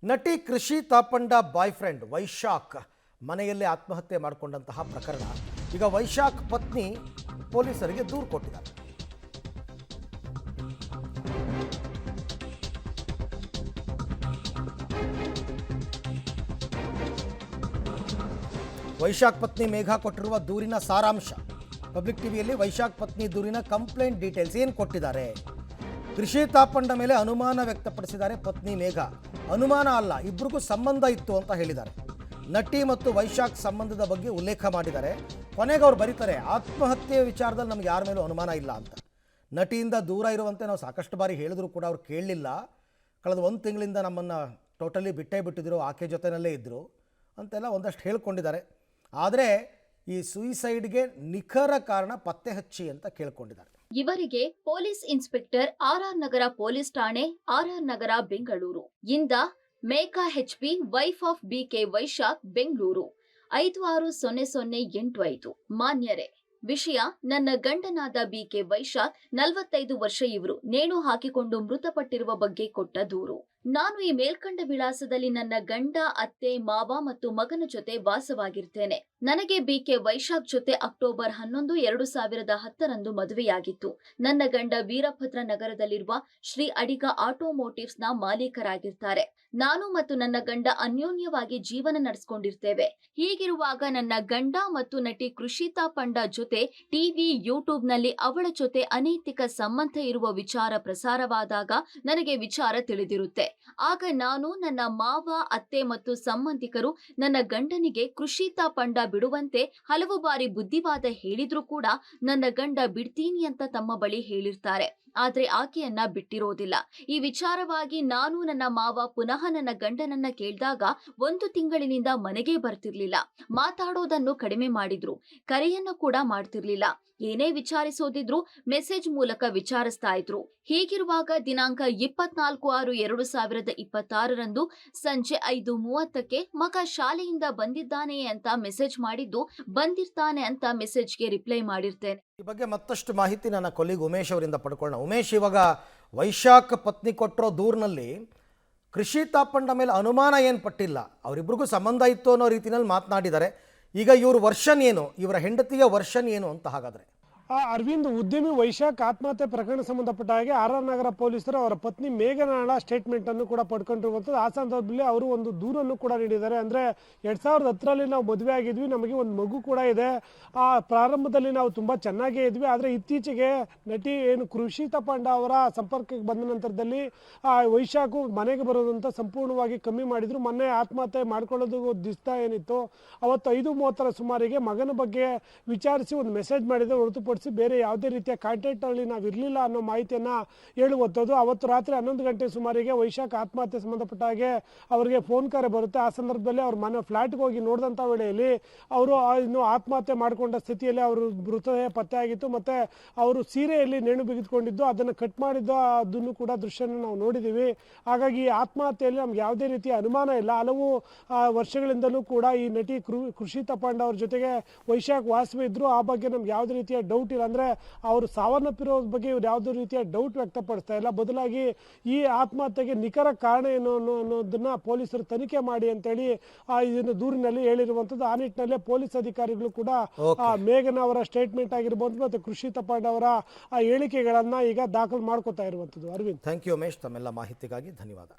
ನಟಿ ಕೃಷಿ Thapanda boy friend Vaishakh ಮನೆಯಲ್ಲೇ ಆತ್ಮಹತ್ಯೆ ಮಾಡಿಕೊಂಡಂತಹ ಪ್ರಕರಣ ಈಗ ವೈಶಾಖ್ ಪತ್ನಿ ಪೊಲೀಸರಿಗೆ ದೂರು ಕೊಟ್ಟಿದ್ದಾರೆ. ವೈಶಾಖ್ ಪತ್ನಿ ಮೇಘಾ ಕೊಟ್ಟಿರುವ ದೂರಿನ ಸಾರಾಂಶ ಪಬ್ಲಿಕ್ ಟಿವಿಯಲ್ಲಿ ವೈಶಾಖ್ ಪತ್ನಿ ದೂರಿನ ಕಂಪ್ಲೇಂಟ್ ಡೀಟೇಲ್ಸ್ ಏನು ಕೊಟ್ಟಿದ್ದಾರೆ. ಕೃಷಿ ತಾಪಂಡ ಮೇಲೆ ಅನುಮಾನ ವ್ಯಕ್ತಪಡಿಸಿದ್ದಾರೆ ಪತ್ನಿ ಮೇಘಾ. ಅನುಮಾನ ಅಲ್ಲ, ಇಬ್ಬರಿಗೂ ಸಂಬಂಧ ಇತ್ತು ಅಂತ ಹೇಳಿದ್ದಾರೆ. ನಟಿ ಮತ್ತು ವೈಶಾಖ್ ಸಂಬಂಧದ ಬಗ್ಗೆ ಉಲ್ಲೇಖ ಮಾಡಿದ್ದಾರೆ. ಕೊನೆಗೆ ಅವ್ರು ಬರೀತಾರೆ, ಆತ್ಮಹತ್ಯೆ ವಿಚಾರದಲ್ಲಿ ನಮ್ಗೆ ಯಾರ ಮೇಲೂ ಅನುಮಾನ ಇಲ್ಲ ಅಂತ. ನಟಿಯಿಂದ ದೂರ ಇರುವಂತೆ ನಾವು ಸಾಕಷ್ಟು ಬಾರಿ ಹೇಳಿದ್ರು ಕೂಡ ಅವ್ರು ಕೇಳಲಿಲ್ಲ. ಕಳೆದ 1 ತಿಂಗಳಿಂದ ನಮ್ಮನ್ನು ಟೋಟಲಿ ಬಿಟ್ಟೇ ಬಿಟ್ಟಿದ್ರು, ಆಕೆ ಜೊತೆಯಲ್ಲೇ ಇದ್ದರು ಅಂತೆಲ್ಲ ಒಂದಷ್ಟು ಹೇಳ್ಕೊಂಡಿದ್ದಾರೆ. ಆದರೆ ಈ ಸುಯಿಸೈಡ್ಗೆ ನಿಖರ ಕಾರಣ ಪತ್ತೆ ಹಚ್ಚಿ ಅಂತ ಕೇಳ್ಕೊಂಡಿದ್ದಾರೆ. ಇವರಿಗೆ police inspector R Nagar police ಠಾಣೆ ಆರ್ ನಗರ ಬೆಂಗಳೂರು ಇಂದ Megha HP wife of BK Vaishakh Bengaluru 560085 ಮಾನ್ಯರೇ, ವಿಷಯ ನನ್ನ ಗಂಡನಾದ ಬಿಕೆ ವೈಶಾಖ್ 45 ವರ್ಷ ಇವರು ನೇಣು ಹಾಕಿಕೊಂಡು ಮೃತಪಟ್ಟಿರುವ ಬಗ್ಗೆ ಕೊಟ್ಟ ದೂರು. ನಾನು ಈ ಮೇಲ್ಕಂಡ ವಿಳಾಸದಲ್ಲಿ ನನ್ನ ಗಂಡ, ಅತ್ತೆ, ಮಾವ ಮತ್ತು ಮಗನ ಜೊತೆ ವಾಸವಾಗಿರ್ತೇನೆ. ನನಗೆ ಬಿಕೆ ವೈಶಾಖ್ ಜೊತೆ ಅಕ್ಟೋಬರ್ 11, 2010 ಮದುವೆಯಾಗಿತ್ತು. ನನ್ನ ಗಂಡ ವೀರಭದ್ರ ನಗರದಲ್ಲಿರುವ ಶ್ರೀ ಅಡಿಗ ಆಟೋಮೋಟಿವ್ಸ್ ನ ಮಾಲೀಕರಾಗಿರ್ತಾರೆ. ನಾನು ಮತ್ತು ನನ್ನ ಗಂಡ ಅನ್ಯೋನ್ಯವಾಗಿ ಜೀವನ ನಡೆಸಿಕೊಂಡಿರ್ತೇವೆ. ಹೀಗಿರುವಾಗ ನನ್ನ ಗಂಡ ಮತ್ತು ನಟಿ ಕೃಷಿ ತಾಪಂಡ ಜೊತೆ ಟಿವಿ, ಯೂಟ್ಯೂಬ್ ನಲ್ಲಿ ಅವಳ ಜೊತೆ ಅನೈತಿಕ ಸಂಬಂಧ ಇರುವ ವಿಚಾರ ಪ್ರಸಾರವಾದಾಗ ನನಗೆ ವಿಚಾರ ತಿಳಿದಿರುತ್ತೆ. ಆಗ ನಾನು, ನನ್ನ ಮಾವ, ಅತ್ತೆ ಮತ್ತು ಸಂಬಂಧಿಕರು ನನ್ನ ಗಂಡನಿಗೆ ಕೃಷಿ ತಾಪಂಡ ಬಿಡುವಂತೆ ಹಲವು ಬಾರಿ ಬುದ್ಧಿವಾದ ಹೇಳಿದ್ರು ಕೂಡ ನನ್ನ ಗಂಡ ಬಿಡ್ತೀನಿ ಅಂತ ತಮ್ಮ ಬಳಿ ಹೇಳಿರ್ತಾರೆ. ಆದ್ರೆ ಆಕೆಯನ್ನ ಬಿಟ್ಟಿರೋದಿಲ್ಲ. ಈ ವಿಚಾರವಾಗಿ ನಾನು, ನನ್ನ ಮಾವ ಪುನಃ ನನ್ನ ಗಂಡನನ್ನ ಕೇಳಿದಾಗ 1 ತಿಂಗಳಿನಿಂದ ಮನೆಗೆ ಬರ್ತಿರ್ಲಿಲ್ಲ. ಮಾತಾಡೋದನ್ನು ಕಡಿಮೆ ಮಾಡಿದ್ರು. ಕರೆಯನ್ನು ಕೂಡ ಮಾಡ್ತಿರ್ಲಿಲ್ಲ. ಏನೇ ವಿಚಾರಿಸೋದಿದ್ರು ಮೆಸೇಜ್ ಮೂಲಕ ವಿಚಾರಿಸ್ತಾ ಇದ್ರು. ಹೀಗಿರುವಾಗ ದಿನಾಂಕ 24/6/2026 ಸಂಜೆ 5:30ಕ್ಕೆ ಮಗ ಶಾಲೆಯಿಂದ ಬಂದಿದ್ದಾನೆ ಅಂತ ಮೆಸೇಜ್ ಮಾಡಿದ್ದು, ಬಂದಿರ್ತಾನೆ ಅಂತ ಮೆಸೇಜ್ಗೆ ರಿಪ್ಲೈ ಮಾಡಿರ್ತೇನೆ. ಈ ಬಗ್ಗೆ ಮತ್ತಷ್ಟು ಮಾಹಿತಿ ನನ್ನ ಕೊಲ್ಲಿಗ್ ಉಮೇಶ್ ಅವರಿಂದ ಪಡ್ಕೊಳ್ಳೋಣ. ಉಮೇಶ್, ಇವಾಗ ವೈಶಾಖ್ ಪತ್ನಿ ಕೊಟ್ಟಿರೋ ದೂರಿನಲ್ಲಿ ಕೃಷಿ ತಾಪಂಡ ಮೇಲೆ ಅನುಮಾನ ಏನು ಪಟ್ಟಿಲ್ಲ, ಅವರಿಬ್ರಿಗೂ ಸಂಬಂಧ ಇತ್ತು ಅನ್ನೋ ರೀತಿಯಲ್ಲಿ ಮಾತನಾಡಿದ್ದಾರೆ. ಈಗ ಇವ್ರ ವರ್ಷನ್ ಏನು, ಇವರ ಹೆಂಡತಿಯ ವರ್ಷನ್ ಏನು ಅಂತ ಹಾಗಾದರೆ? ಅರವಿಂದ್, ಉದ್ಯಮಿ ವೈಶಾಖ್ ಆತ್ಮಹತ್ಯೆ ಪ್ರಕರಣ ಸಂಬಂಧಪಟ್ಟ ಹಾಗೆ ಆರ್ ನಗರ ಪೊಲೀಸರು ಅವರ ಪತ್ನಿ ಮೇಘನಾಳ ಸ್ಟೇಟ್ಮೆಂಟ್ ಅನ್ನು ಕೂಡ ಪಡ್ಕೊಂಡಿರುವಂಥದ್ದು. ಆ ಸಂದರ್ಭದಲ್ಲಿ ಅವರು ಒಂದು ದೂರನ್ನು ಕೂಡ ನೀಡಿದ್ದಾರೆ. ಅಂದರೆ 2010ರಲ್ಲಿ ನಾವು ಮದುವೆ ಆಗಿದ್ವಿ, ನಮಗೆ ಒಂದು ಮಗು ಕೂಡ ಇದೆ. ಆ ಪ್ರಾರಂಭದಲ್ಲಿ ನಾವು ತುಂಬ ಚೆನ್ನಾಗೇ ಇದ್ವಿ. ಆದರೆ ಇತ್ತೀಚೆಗೆ ನಟಿ ಏನು ಕೃಷಿ ತಾಪಂಡ ಅವರ ಸಂಪರ್ಕಕ್ಕೆ ಬಂದ ನಂತರದಲ್ಲಿ ವೈಶಾಖು ಮನೆಗೆ ಬರೋದಂತ ಸಂಪೂರ್ಣವಾಗಿ ಕಮ್ಮಿ ಮಾಡಿದರು. ಮೊನ್ನೆ ಆತ್ಮಹತ್ಯೆ ಮಾಡ್ಕೊಳ್ಳೋದು ದಿವಸ ಏನಿತ್ತು ಅವತ್ತು 5:30 ಸುಮಾರಿಗೆ ಮಗನ ಬಗ್ಗೆ ವಿಚಾರಿಸಿ ಒಂದು ಮೆಸೇಜ್ ಮಾಡಿದೆ ಹೊರತುಪಡಿಸಿ ಬೇರೆ ಯಾವುದೇ ರೀತಿಯ ಕಾಂಟ್ಯಾಕ್ಟ್ ಅಲ್ಲಿ ನಾವು ಇರಲಿಲ್ಲ ಅನ್ನೋ ಮಾಹಿತಿಯನ್ನ ಹೇಳುವಂಥದ್ದು. ಅವತ್ತು ರಾತ್ರಿ 11 ಗಂಟೆ ಸುಮಾರಿಗೆ ವೈಶಾಖ್ ಆತ್ಮಹತ್ಯೆ ಸಂಬಂಧಪಟ್ಟ ಹಾಗೆ ಅವರಿಗೆ ಫೋನ್ ಕರೆ ಬರುತ್ತೆ. ಆ ಸಂದರ್ಭದಲ್ಲಿ ಅವ್ರ ಮನೆ ಫ್ಲಾಟ್ಗೆ ಹೋಗಿ ನೋಡಿದಂಥ ವೇಳೆಯಲ್ಲಿ ಅವರು ಇನ್ನು ಆತ್ಮಹತ್ಯೆ ಮಾಡಿಕೊಂಡ ಸ್ಥಿತಿಯಲ್ಲಿ ಅವರು ಮೃತದೇಹ ಪತ್ತೆ ಆಗಿತ್ತು. ಮತ್ತೆ ಅವರು ಸೀರೆಯಲ್ಲಿ ನೇಣು ಬಿಗಿದುಕೊಂಡಿದ್ದು, ಅದನ್ನು ಕಟ್ ಮಾಡಿದ್ದು ಅದನ್ನು ಕೂಡ ದೃಶ್ಯನ ನಾವು ನೋಡಿದ್ದೀವಿ. ಹಾಗಾಗಿ ಈ ಆತ್ಮಹತ್ಯೆಯಲ್ಲಿ ನಮ್ಗೆ ಯಾವುದೇ ರೀತಿಯ ಅನುಮಾನ ಇಲ್ಲ. ಹಲವು ವರ್ಷಗಳಿಂದಲೂ ಕೂಡ ಈ ನಟಿ ಕೃಷಿ ತಾಪಂಡ ಅವ್ರ ಜೊತೆಗೆ ವೈಶಾಖ್ ವಾಸವಿದ್ರು. ಆ ಬಗ್ಗೆ ನಮ್ಗೆ ಯಾವುದೇ ರೀತಿಯ ಡೌಟ್ ಇಲ್ಲ. ಅಂದರೆ ಅವರು ಸಾವನ್ನಪ್ಪಿರೋ ಬಗ್ಗೆ ಇವ್ರು ಯಾವುದೇ ರೀತಿಯ ಡೌಟ್ ವ್ಯಕ್ತಪಡಿಸ್ತಾ ಇಲ್ಲ. ಬದಲಾಗಿ ಈ ಆತ್ಮಹತ್ಯೆಗೆ ನಿಖರ ಕಾರಣ ಏನು ಅನ್ನೋದನ್ನ ಪೊಲೀಸರು ತನಿಖೆ ಮಾಡಿ ಅಂತೇಳಿ ಇದನ್ನು ದೂರಿನಲ್ಲಿ ಹೇಳಿರುವಂಥದ್ದು. ಆ ನಿಟ್ಟಿನಲ್ಲೇ ಪೊಲೀಸ್ ಅಧಿಕಾರಿಗಳು ಕೂಡ ಮೇಘನ ಅವರ ಸ್ಟೇಟ್ಮೆಂಟ್ ಆಗಿರ್ಬೋದು ಮತ್ತು ಕೃಷಿ ತಾಪಂಡ ಅವರ ಹೇಳಿಕೆಗಳನ್ನ ಈಗ ದಾಖಲು ಮಾಡ್ಕೋತಾ ಇರುವಂಥದ್ದು. ಅರವಿಂದ್, ಥ್ಯಾಂಕ್ ಯು ಉಮೇಶ್, ತಮ್ಮೆಲ್ಲ ಮಾಹಿತಿಗಾಗಿ ಧನ್ಯವಾದ.